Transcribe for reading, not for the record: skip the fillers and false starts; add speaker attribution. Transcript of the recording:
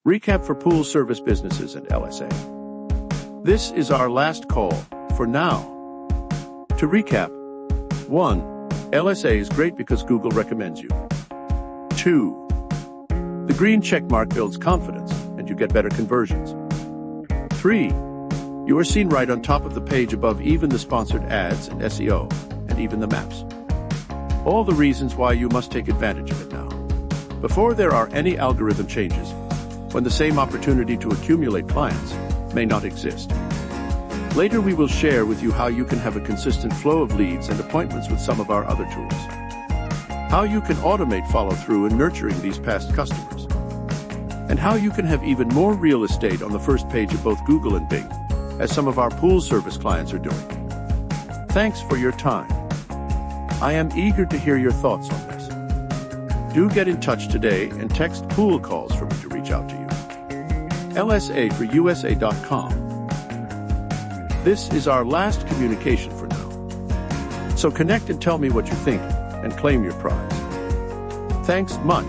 Speaker 1: Recap for pool service businesses and LSA. This is our last call for now. To recap, 1. LSA is great because Google recommends you. 2. The green checkmark builds confidence and you get better conversions. 3. You are seen right on top of the page above even the sponsored ads and SEO, and even the maps. All the reasons why you must take advantage of it now, before there are any algorithm changes, when the same opportunity to accumulate clients may not exist. Later we will share with you how you can have a consistent flow of leads and appointments with some of our other tools. How you can automate follow-through in nurturing these past customers. And how you can have even more real estate on the first page of both Google and Bing, as some of our pool service clients are doing. Thanks for your time. I am eager to hear your thoughts on this. Do get in touch today and text pool calls for me to reach out to you. LSA for USA.com. This is our last communication for now. So connect and tell me what you think and claim your prize. Thanks much.